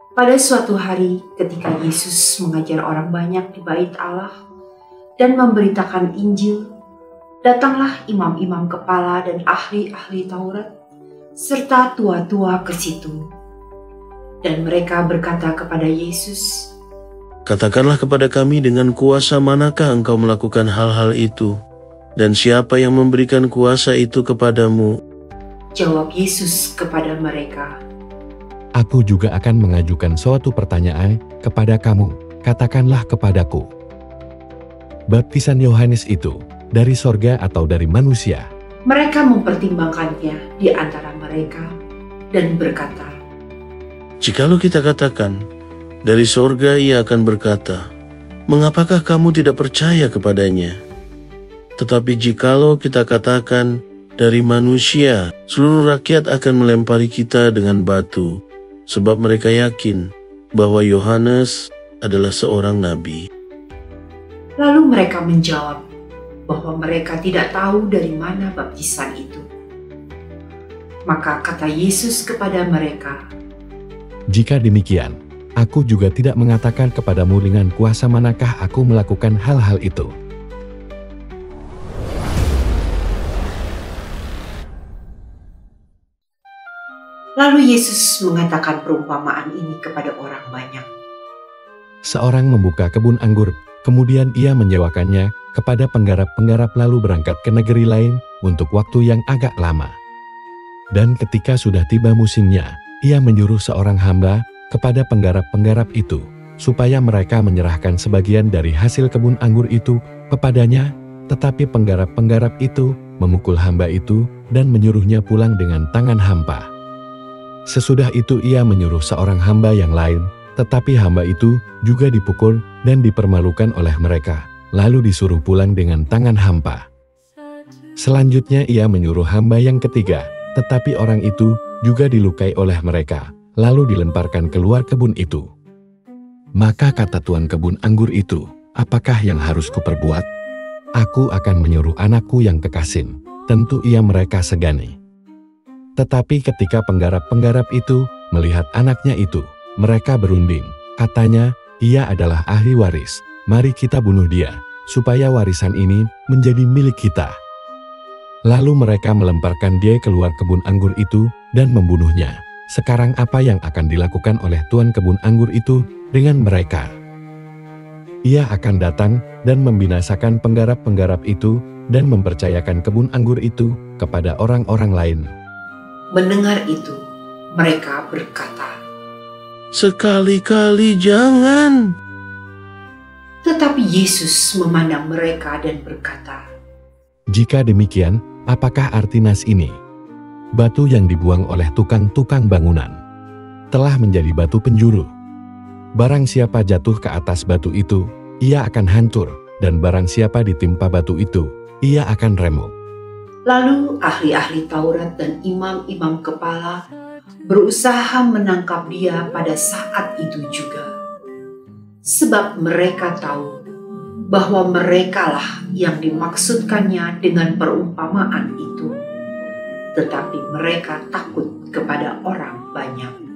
Pada suatu hari ketika Yesus mengajar orang banyak di bait Allah dan memberitakan Injil, datanglah imam-imam kepala dan ahli-ahli Taurat serta tua-tua ke situ. Dan mereka berkata kepada Yesus, "Katakanlah kepada kami dengan kuasa manakah engkau melakukan hal-hal itu, dan siapa yang memberikan kuasa itu kepadamu?" Jawab Yesus kepada mereka, "Aku juga akan mengajukan suatu pertanyaan kepada kamu. Katakanlah kepadaku, baptisan Yohanes itu dari sorga atau dari manusia?" Mereka mempertimbangkannya di antara mereka dan berkata, Jikalau kita katakan, dari sorga ia akan berkata, "Mengapakah kamu tidak percaya kepadanya?" Tetapi jikalau kita katakan, dari manusia, seluruh rakyat akan melempari kita dengan batu, sebab mereka yakin bahwa Yohanes adalah seorang nabi. Lalu mereka menjawab bahwa mereka tidak tahu dari mana baptisan itu. Maka kata Yesus kepada mereka, "Jika demikian, aku juga tidak mengatakan kepadamu dengan kuasa manakah aku melakukan hal-hal itu." Lalu Yesus mengatakan perumpamaan ini kepada orang banyak. Seorang membuka kebun anggur, kemudian ia menyewakannya kepada penggarap-penggarap lalu berangkat ke negeri lain untuk waktu yang agak lama. Dan ketika sudah tiba musimnya, ia menyuruh seorang hamba kepada penggarap-penggarap itu, supaya mereka menyerahkan sebagian dari hasil kebun anggur itu kepadanya, tetapi penggarap-penggarap itu memukul hamba itu dan menyuruhnya pulang dengan tangan hampa. Sesudah itu ia menyuruh seorang hamba yang lain, tetapi hamba itu juga dipukul dan dipermalukan oleh mereka, lalu disuruh pulang dengan tangan hampa. Selanjutnya ia menyuruh hamba yang ketiga, tetapi orang itu juga dilukai oleh mereka, lalu dilemparkan keluar kebun itu. Maka kata tuan kebun anggur itu, "Apakah yang harus kuperbuat? Aku akan menyuruh anakku yang kekasih, tentu ia mereka segani." Tetapi ketika penggarap-penggarap itu melihat anaknya itu, mereka berunding. Katanya, "Ia adalah ahli waris. Mari kita bunuh dia, supaya warisan ini menjadi milik kita." Lalu mereka melemparkan dia keluar kebun anggur itu dan membunuhnya. Sekarang apa yang akan dilakukan oleh tuan kebun anggur itu dengan mereka? Ia akan datang dan membinasakan penggarap-penggarap itu dan mempercayakan kebun anggur itu kepada orang-orang lain. Mendengar itu, mereka berkata, "Sekali-kali jangan." Tetapi Yesus memandang mereka dan berkata, "Jika demikian, apakah arti nas ini? Batu yang dibuang oleh tukang-tukang bangunan telah menjadi batu penjuru. Barang siapa jatuh ke atas batu itu, ia akan hancur, dan barang siapa ditimpa batu itu, ia akan remuk." Lalu ahli-ahli Taurat dan imam-imam kepala berusaha menangkap dia pada saat itu juga. Sebab mereka tahu bahwa merekalah yang dimaksudkannya dengan perumpamaan itu. Tetapi mereka takut kepada orang banyak.